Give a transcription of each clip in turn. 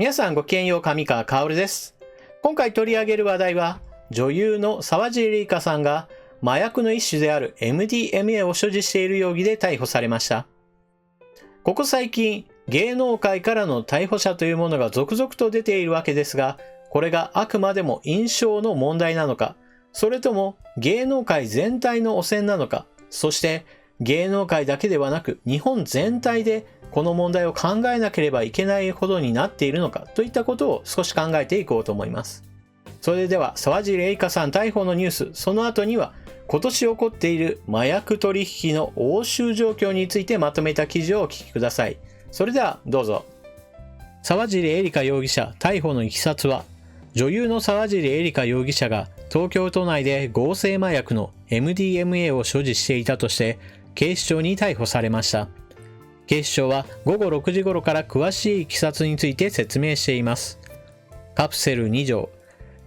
皆さんごきげんよう、上川薫です。今回取り上げる話題は、女優の沢尻エリカさんが麻薬の一種である MDMA を所持している容疑で逮捕されました。ここ最近、芸能界からの逮捕者というものが続々と出ているわけですが、これがあくまでも印象の問題なのか、それとも芸能界全体の汚染なのか、そして芸能界だけではなく日本全体でこの問題を考えなければいけないほどになっているのかといったことを少し考えていこうと思います。それでは沢尻エリカさん逮捕のニュース、その後には今年起こっている麻薬取引の押収状況についてまとめた記事をお聞きください。それではどうぞ。沢尻エリカ容疑者逮捕のいきさつは、女優の沢尻エリカ容疑者が東京都内で合成麻薬の MDMA を所持していたとして警視庁に逮捕されました。警視庁は午後6時頃から詳しいいきさつについて説明しています。カプセル2錠。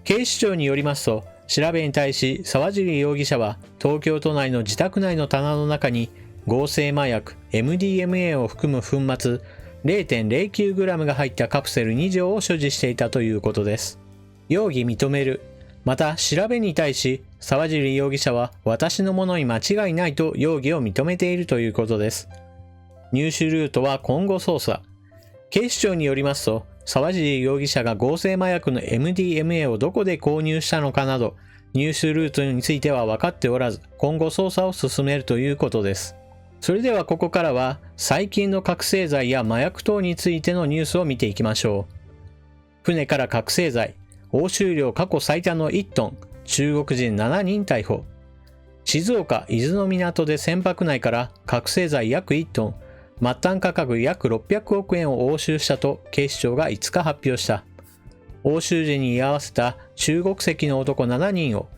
警視庁によりますと、調べに対し沢尻容疑者は東京都内の自宅内の棚の中に合成麻薬 MDMA を含む粉末 0.09g が入ったカプセル2錠を所持していたということです。容疑認める。また調べに対し沢尻容疑者は私のものに間違いないと容疑を認めているということです。入手ルートは今後捜査。警視庁によりますと、沢尻容疑者が合成麻薬の MDMA をどこで購入したのかなど、入手ルートについては分かっておらず、今後捜査を進めるということです。それではここからは、最近の覚醒剤や麻薬等についてのニュースを見ていきましょう。船から覚醒剤、押収量過去最多の1トン、中国人7人逮捕。静岡・伊豆の港で船舶内から覚醒剤約1トン、末端価格約600億円を押収したと警視庁が5日発表した。押収時に居合わせた中国籍の男7人を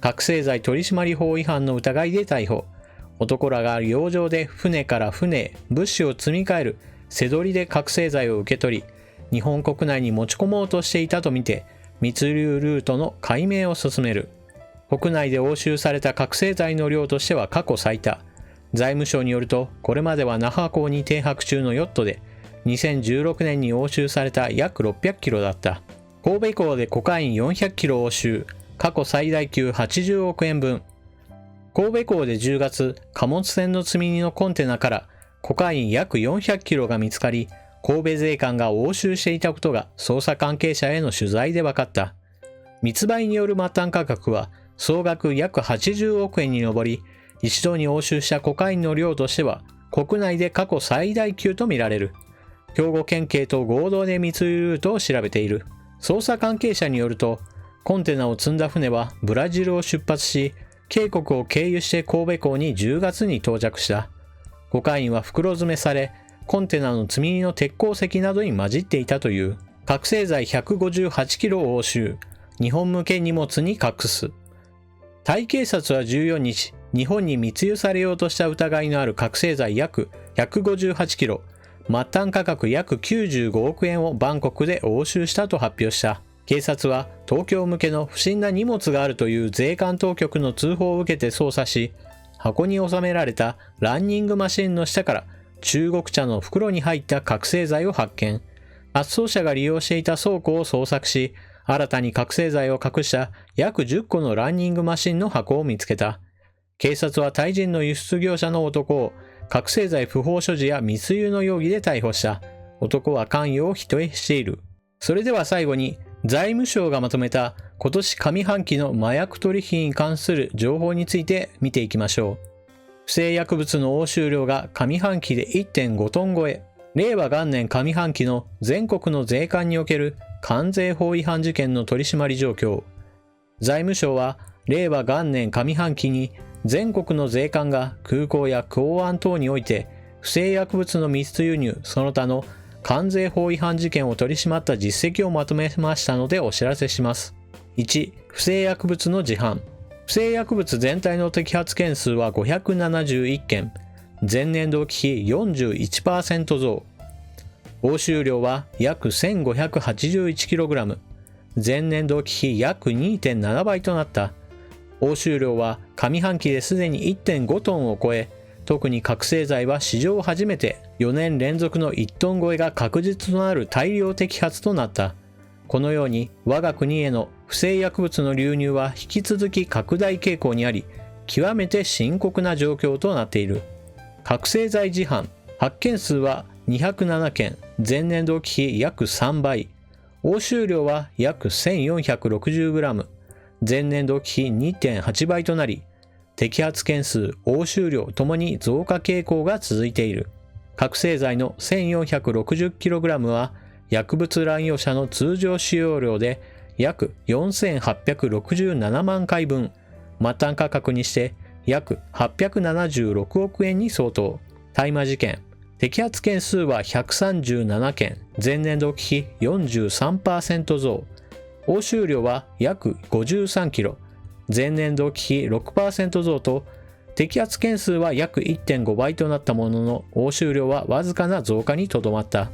覚醒剤取締法違反の疑いで逮捕。男らが洋上で船から船へ物資を積み替える瀬取りで覚醒剤を受け取り、日本国内に持ち込もうとしていたとみて、密輸ルートの解明を進める。国内で押収された覚醒剤の量としては過去最多。財務省によると、これまでは那覇港に停泊中のヨットで、2016年に押収された約600キロだった。神戸港でコカイン400キロ押収、過去最大級80億円分。神戸港で10月、貨物船の積み荷のコンテナからコカイン約400キロが見つかり、神戸税関が押収していたことが捜査関係者への取材で分かった。密売による末端価格は総額約80億円に上り、一度に押収したコカインの量としては国内で過去最大級とみられる。兵庫県警と合同で密輸ルートを調べている。捜査関係者によると、コンテナを積んだ船はブラジルを出発し、渓谷を経由して神戸港に10月に到着した。コカインは袋詰めされ、コンテナの積み荷の鉄鉱石などに混じっていたという。覚醒剤158キロを押収。日本向け荷物に隠す。タイ警察は14日、日本に密輸されようとした疑いのある覚醒剤約158キロ、末端価格約95億円をバンコクで押収したと発表した。警察は東京向けの不審な荷物があるという税関当局の通報を受けて捜査し、箱に収められたランニングマシンの下から中国茶の袋に入った覚醒剤を発見。発送者が利用していた倉庫を捜索し、新たに覚醒剤を隠した約10個のランニングマシンの箱を見つけた。警察はタイ人の輸出業者の男を覚醒剤不法所持や密輸の容疑で逮捕した。男は関与を否定している。それでは最後に、財務省がまとめた今年上半期の麻薬取引に関する情報について見ていきましょう。不正薬物の押収量が上半期で 1.5 トン超え。令和元年上半期の全国の税関における関税法違反事件の取り締まり状況。財務省は令和元年上半期に全国の税関が空港や港湾等において不正薬物の密輸入その他の関税法違反事件を取り締まった実績をまとめましたのでお知らせします。1、不正薬物の事犯。不正薬物全体の摘発件数は571件、前年同期比 41% 増。押収量は約 1581kg、前年同期比約 2.7 倍となった。押収量は上半期ですでに 1.5 トンを超え、特に覚醒剤は史上初めて4年連続の1トン超えが確実となる大量摘発となった。このように我が国への不正薬物の流入は引き続き拡大傾向にあり、極めて深刻な状況となっている。覚醒剤事犯、発見数は207件、前年同期比約3倍。押収量は約 1460g、前年同期比 2.8 倍となり、摘発件数、押収量ともに増加傾向が続いている。覚醒剤の 1460kg は薬物乱用者の通常使用量で約4867万回分、末端価格にして約876億円に相当。大麻事件、摘発件数は137件、前年同期比 43% 増。押収量は約53キロ、前年同期比 6% 増と、摘発件数は約 1.5 倍となったものの、押収量はわずかな増加にとどまった。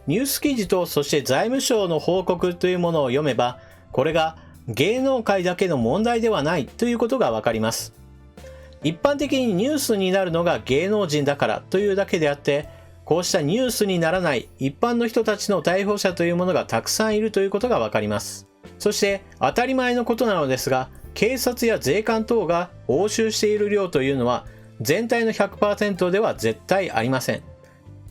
ニュース記事とそして財務省の報告というものを読めば、これが芸能界だけの問題ではないということがわかります。一般的にニュースになるのが芸能人だからというだけであって、こうしたニュースにならない一般の人たちの逮捕者というものがたくさんいるということがわかります。そして当たり前のことなのですが、警察や税関等が押収している量というのは全体の 100% では絶対ありません。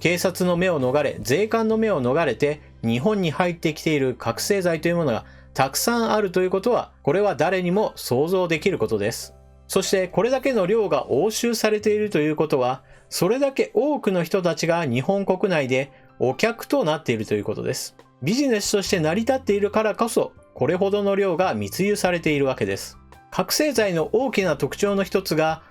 警察の目を逃れ、税関の目を逃れて日本に入ってきている覚醒剤というものがたくさんあるということは、これは誰にも想像できることです。そしてこれだけの量が押収されているということは、それだけ多くの人たちが日本国内でお客となっているということです。ビジネスとして成り立っているからこそ、これほどの量が密輸されているわけです。覚醒剤の大きな特徴の一つが、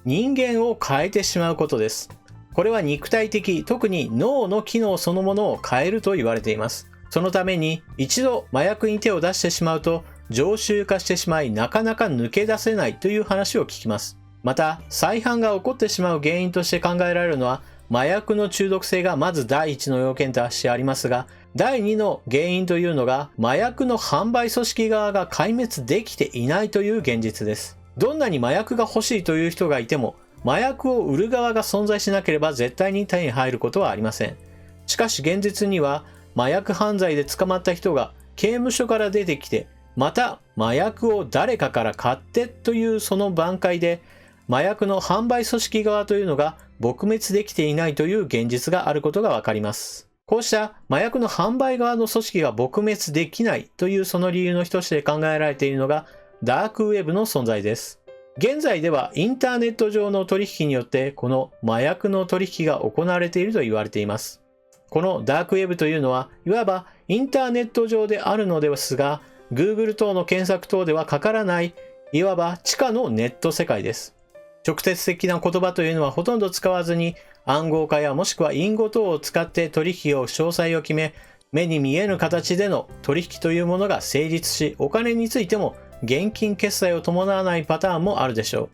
人間を変えてしまうことです。これは肉体的、特に脳の機能そのものを変えると言われています。そのために一度麻薬に手を出してしまうと常習化してしまい、なかなか抜け出せないという話を聞きます。また再犯が起こってしまう原因として考えられるのは、麻薬の中毒性がまず第一の要件としてありますが、第二の原因というのが麻薬の販売組織側が壊滅できていないという現実です。どんなに麻薬が欲しいという人がいても、麻薬を売る側が存在しなければ絶対に手に入ることはありません。しかし現実には、麻薬犯罪で捕まった人が刑務所から出てきて、また麻薬を誰かから買ってというその段階で、麻薬の販売組織側というのが撲滅できていないという現実があることがわかります。こうした麻薬の販売側の組織が撲滅できないというその理由の一つで考えられているのがダークウェブの存在です。現在ではインターネット上の取引によってこの麻薬の取引が行われていると言われています。このダークウェブというのはいわばインターネット上であるのですが、Google 等の検索等ではかからない、いわば地下のネット世界です。直接的な言葉というのはほとんど使わずに、暗号化やもしくは隠語等を使って取引を詳細を決め、目に見えぬ形での取引というものが成立し、お金についても現金決済を伴わないパターンもあるでしょう。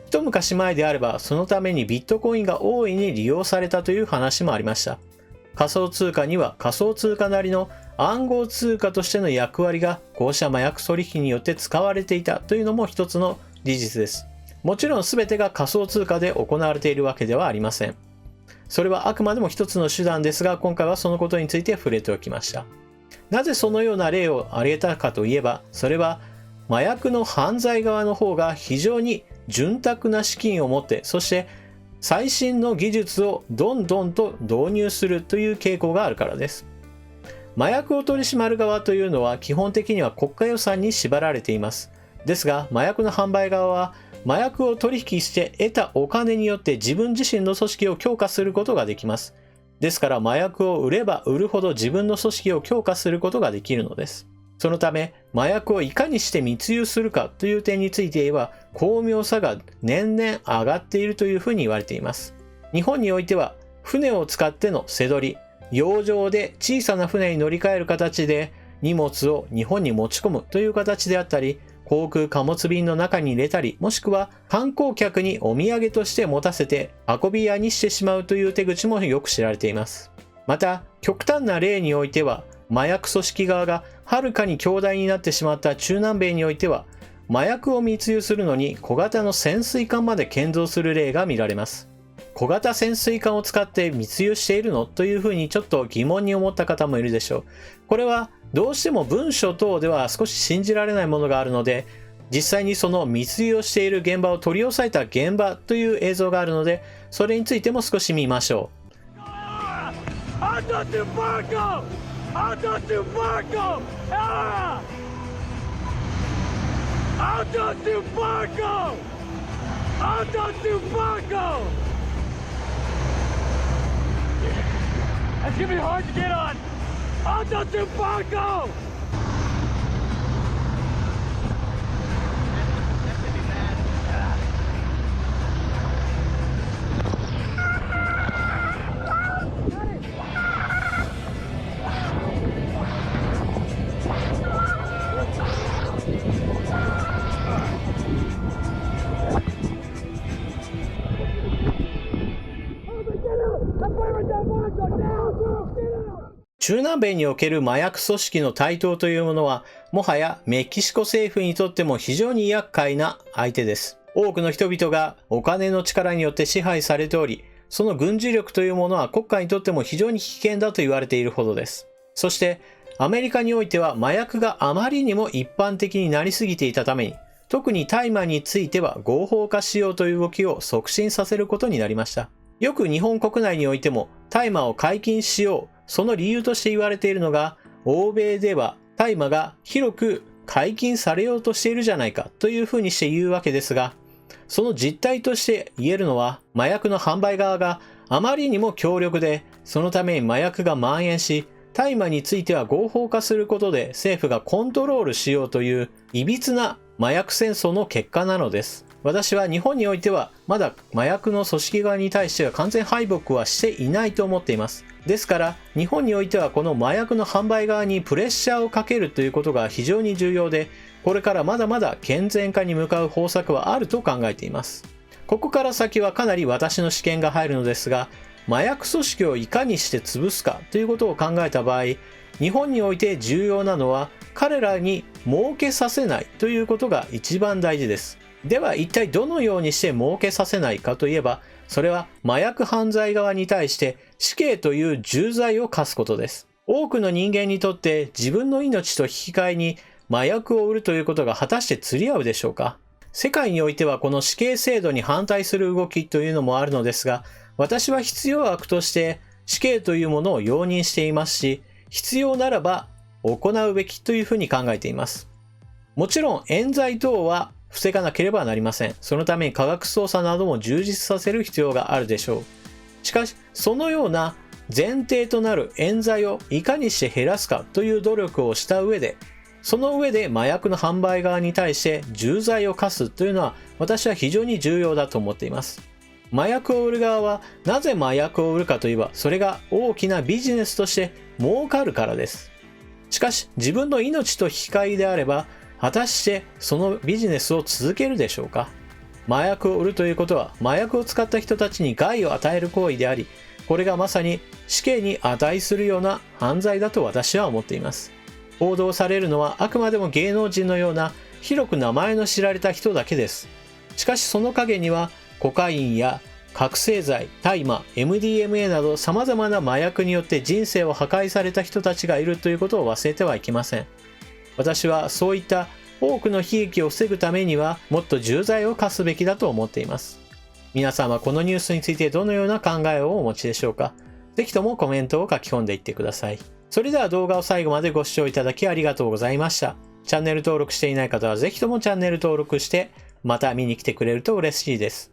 一昔前であれば、そのためにビットコインが大いに利用されたという話もありました。仮想通貨には仮想通貨なりの暗号通貨としての役割がこうした麻薬取引によって使われていたというのも一つの事実です。もちろん全てが仮想通貨で行われているわけではありません。それはあくまでも一つの手段ですが、今回はそのことについて触れておきました。なぜそのような例を挙げたかといえば、それは麻薬の犯罪側の方が非常に潤沢な資金を持って、そして最新の技術をどんどんと導入するという傾向があるからです。麻薬を取り締まる側というのは基本的には国家予算に縛られています。ですが、麻薬の販売側は麻薬を取引して得たお金によって自分自身の組織を強化することができます。ですから麻薬を売れば売るほど自分の組織を強化することができるのです。そのため麻薬をいかにして密輸するかという点について言えば巧妙さが年々上がっているというふうに言われています。日本においては船を使っての瀬取り、洋上で小さな船に乗り換える形で荷物を日本に持ち込むという形であったり、航空貨物便の中に入れたり、もしくは観光客にお土産として持たせて運び屋にしてしまうという手口もよく知られています。また極端な例においては、麻薬組織側がはるかに強大になってしまった中南米においては、麻薬を密輸するのに小型の潜水艦まで建造する例が見られます。小型潜水艦を使って密輸しているのというふうにちょっと疑問に思った方もいるでしょう。これはどうしても文書等では少し信じられないものがあるので、実際にその密輸をしている現場を取り押さえた現場という映像があるので、それについても少し見ましょう。That's gonna be hard to get on. Alto Tupaco! That's why we're down, Marco! Down! Get out! 中南米における麻薬組織の台頭というものは、もはやメキシコ政府にとっても非常に厄介な相手です。多くの人々がお金の力によって支配されており、その軍事力というものは国家にとっても非常に危険だと言われているほどです。そして、アメリカにおいては麻薬があまりにも一般的になりすぎていたために、特に大麻については合法化しようという動きを促進させることになりました。よく日本国内においても大麻を解禁しよう、その理由として言われているのが、欧米では大麻が広く解禁されようとしているじゃないかというふうにして言うわけですが、その実態として言えるのは、麻薬の販売側があまりにも強力で、そのために麻薬が蔓延し、大麻については合法化することで政府がコントロールしようという歪な麻薬戦争の結果なのです。私は日本においてはまだ麻薬の組織側に対しては完全敗北はしていないと思っています。ですから日本においてはこの麻薬の販売側にプレッシャーをかけるということが非常に重要で、これからまだまだ健全化に向かう方策はあると考えています。ここから先はかなり私の試験が入るのですが、麻薬組織をいかにして潰すかということを考えた場合、日本において重要なのは彼らに儲けさせないということが一番大事です。では一体どのようにして儲けさせないかといえば、それは麻薬犯罪側に対して死刑という重罪を課すことです。多くの人間にとって自分の命と引き換えに麻薬を売るということが果たして釣り合うでしょうか。世界においてはこの死刑制度に反対する動きというのもあるのですが、私は必要悪として死刑というものを容認していますし、必要ならば行うべきというふうに考えています。もちろん冤罪等は防がなければなりません。そのために科学捜査なども充実させる必要があるでしょう。しかし、そのような前提となる冤罪をいかにして減らすかという努力をした上で、その上で麻薬の販売側に対して重罪を課すというのは私は非常に重要だと思っています。麻薬を売る側はなぜ麻薬を売るかといえば、それが大きなビジネスとして儲かるからです。しかし自分の命と引き換えであれば、果たしてそのビジネスを続けるでしょうか。麻薬を売るということは麻薬を使った人たちに害を与える行為であり、これがまさに死刑に値するような犯罪だと私は思っています。報道されるのはあくまでも芸能人のような広く名前の知られた人だけです。しかしその陰にはコカインや覚醒剤、大麻、MDMA など様々な麻薬によって人生を破壊された人たちがいるということを忘れてはいけません。私はそういった多くの悲劇を防ぐためにはもっと重罪を課すべきだと思っています。皆さんはこのニュースについてどのような考えをお持ちでしょうか。ぜひともコメントを書き込んでいってください。それでは動画を最後までご視聴いただきありがとうございました。チャンネル登録していない方はぜひともチャンネル登録してまた見に来てくれると嬉しいです。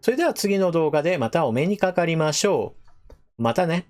それでは次の動画でまたお目にかかりましょう。またね。